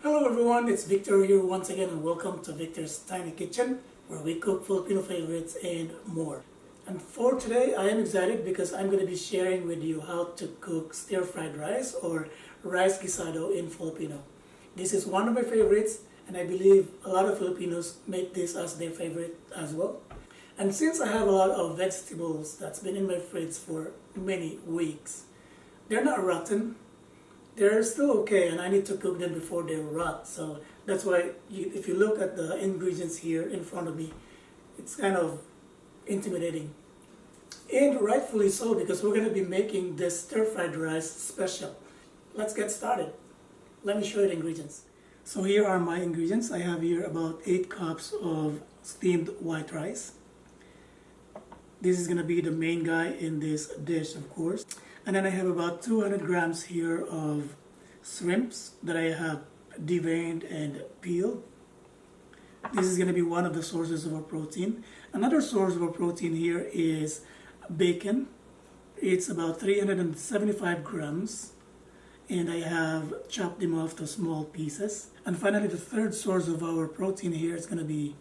Hello everyone, it's Victor here once again and welcome to Victor's Tiny Kitchen where we cook Filipino favorites and more. And for today I am excited because I'm going to be sharing with you how to cook stir-fried rice or rice guisado in Filipino. This is one of my favorites and I believe a lot of Filipinos make this as their favorite as well. And since I have a lot of vegetables that's been in my fridge for many weeks, they're not rotten. They're still okay and I need to cook them before they rot. So that's why if you look at the ingredients here in front of me, it's kind of intimidating. And rightfully so because we're going to be making this stir-fried rice special. Let's get started. Let me show you the ingredients. So here are my ingredients. I have here about 8 cups of steamed white rice. This is going to be the main guy in this dish, of course. And then I have about 200 grams here of shrimps that I have deveined and peeled. This is going to be one of the sources of our protein. Another source of our protein here is bacon. It's about 375 grams. And I have chopped them off to small pieces. And finally, the third source of our protein here is going to be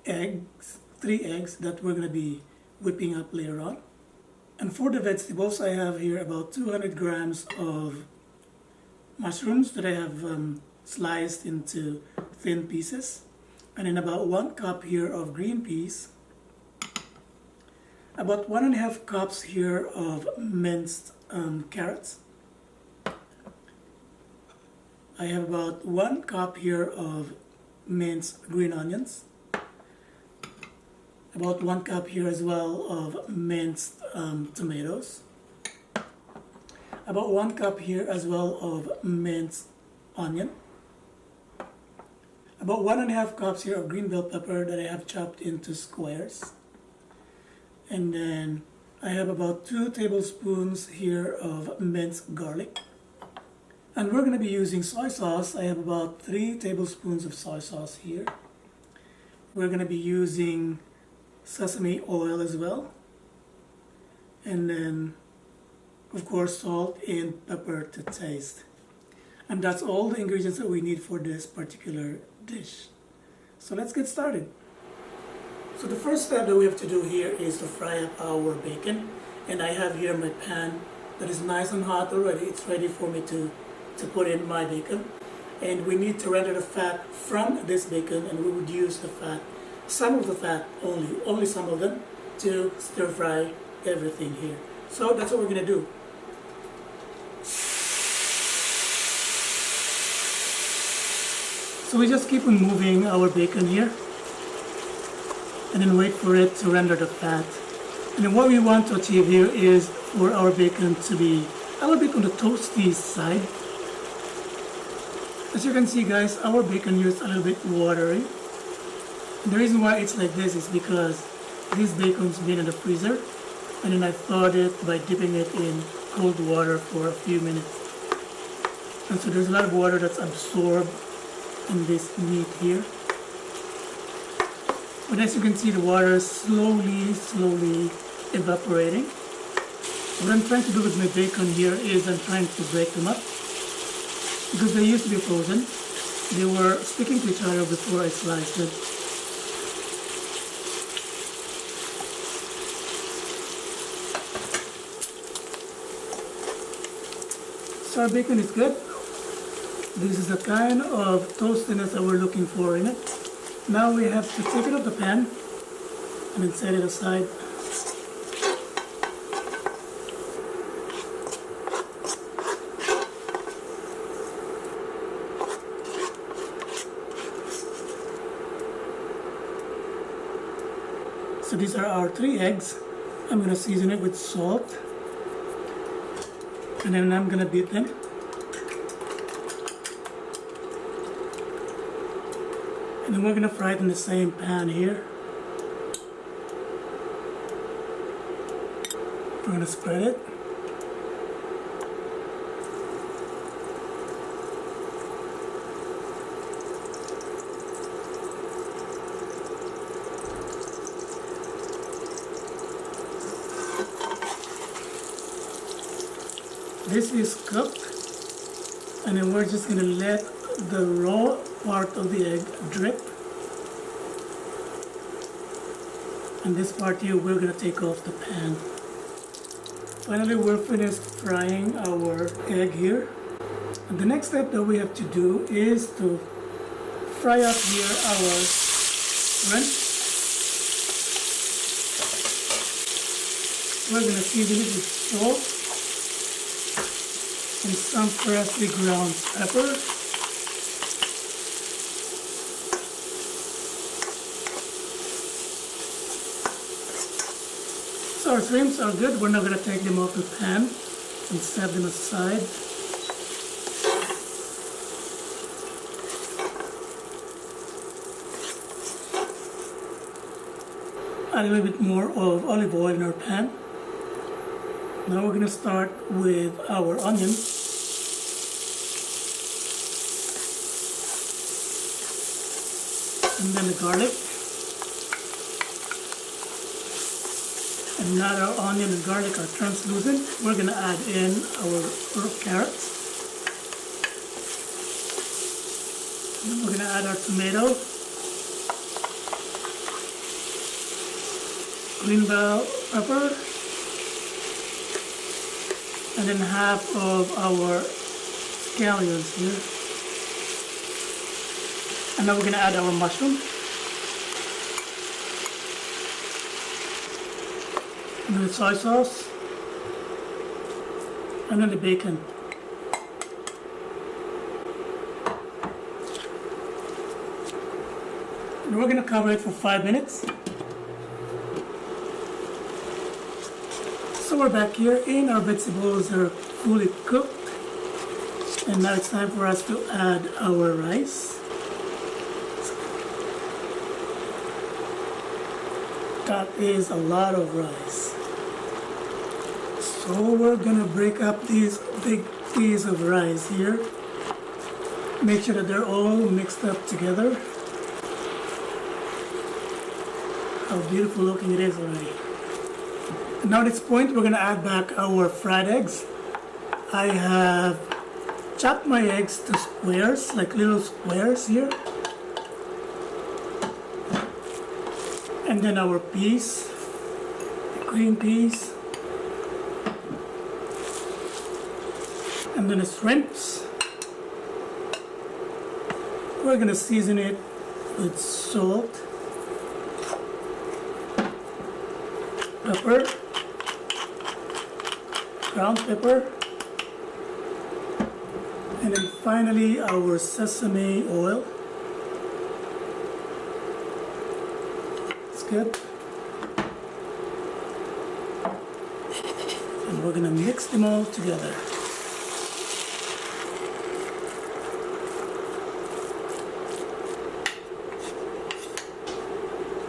eggs. 3 eggs that we're going to be whipping up later on. And for the vegetables, I have here about 200 grams of mushrooms that I have sliced into thin pieces. And then about 1 cup here of green peas. About 1.5 cups here of minced carrots. I have about 1 cup here of minced green onions. About 1 cup here as well of minced tomatoes. About 1 cup here as well of minced onion. About 1.5 cups here of green bell pepper that I have chopped into squares. And then I have about 2 tablespoons here of minced garlic. And we're going to be using soy sauce. I have about 3 tablespoons of soy sauce here. We're going to be using sesame oil as well, and then of course salt and pepper to taste. And that's all the ingredients that we need for this particular dish. So let's get started. So the first step that we have to do here is to fry up our bacon, and I have here my pan that is nice and hot already. It's ready for me to put in my bacon, and we need to render the fat from this bacon, and we would use the fat, some of the fat only some of them, to stir fry everything here. So that's what we're going to do. So we just keep on moving our bacon here and then wait for it to render the fat. And then what we want to achieve here is for our bacon to be a little bit on the toasty side. As you can see guys, our bacon here is a little bit watery. The reason why it's like this is because this bacon's been in the freezer and then I thawed it by dipping it in cold water for a few minutes. And so there's a lot of water that's absorbed in this meat here. But as you can see, the water is slowly evaporating. What I'm trying to do with my bacon here is I'm trying to break them up because they used to be frozen. They were sticking to each other before I sliced it. So our bacon is good. This is the kind of toastiness that we're looking for in it. Now we have to take it off the pan and then set it aside. So these are our 3 eggs. I'm going to season it with salt. And then I'm going to beat them. And then we're going to fry it in the same pan here. We're going to spread it. This is cooked, and then we're just going to let the raw part of the egg drip. And this part here we're going to take off the pan. Finally, we're finished frying our egg here. And the next step that we have to do is to fry up here our shrimp. We're going to season it with salt and some freshly ground pepper. So our shrimps are good. We're now going to take them off the pan and set them aside. Add a little bit more of olive oil in our pan. Now we're going to start with our onion. And then the garlic. And now our onion and garlic are translucent, we're going to add in our carrots. And we're going to add our tomato, green bell pepper, and then half of our scallions here. And now we're going to add our mushroom. And then the soy sauce, and then the bacon. And we're going to cover it for 5 minutes. So we're back here and our vegetables are fully cooked. And now it's time for us to add our rice. That is a lot of rice. So we're gonna break up these big pieces of rice here. Make sure that they're all mixed up together. How beautiful looking it is already. And now at this point we're gonna add back our fried eggs. I have chopped my eggs to squares, like little squares here. And then our peas, green peas. And then the shrimps. We're gonna season it with salt, pepper, ground pepper, and then finally our sesame oil. It's good. And we're gonna mix them all together.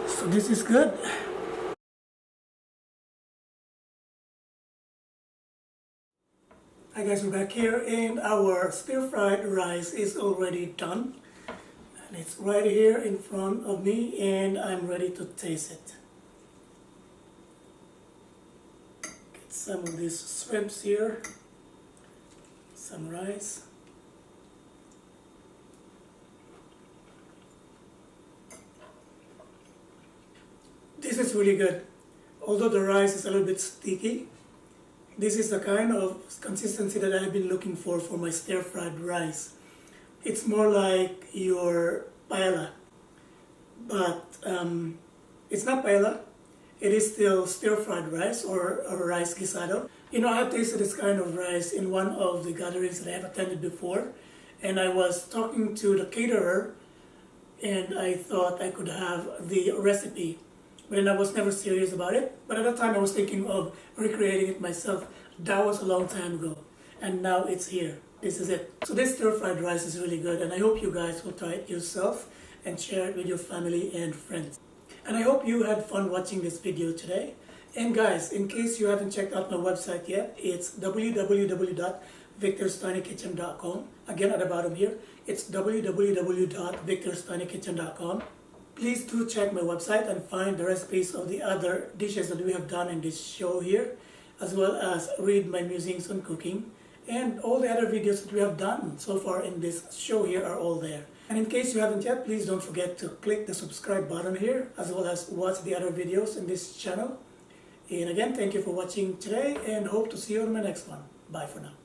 So this is good. Hi guys, we're back here and our stir-fried rice is already done. And it's right here in front of me and I'm ready to taste it. Get some of these shrimps here, some rice. This is really good. Although the rice is a little bit sticky, this is the kind of consistency that I've been looking for my stir-fried rice. It's more like your paella, but it's not paella. It is still stir-fried rice or rice guisado. You know, I have tasted this kind of rice in one of the gatherings that I have attended before, and I was talking to the caterer, and I thought I could have the recipe. But I was never serious about it. But at that time I was thinking of recreating it myself. That was a long time ago. And now it's here. This is it. So this stir-fried rice is really good. And I hope you guys will try it yourself and share it with your family and friends. And I hope you had fun watching this video today. And guys, in case you haven't checked out my website yet, it's www.victorstinyKitchen.com. Again, at the bottom here, it's www.victorstinyKitchen.com. Please do check my website and find the recipes of the other dishes that we have done in this show here, as well as read my musings on cooking And all the other videos that we have done so far in this show here are all there. And in case you haven't yet, please don't forget to click the subscribe button here, as well as watch the other videos in this channel. And again, thank you for watching today, and hope to see you on my next one. Bye for now.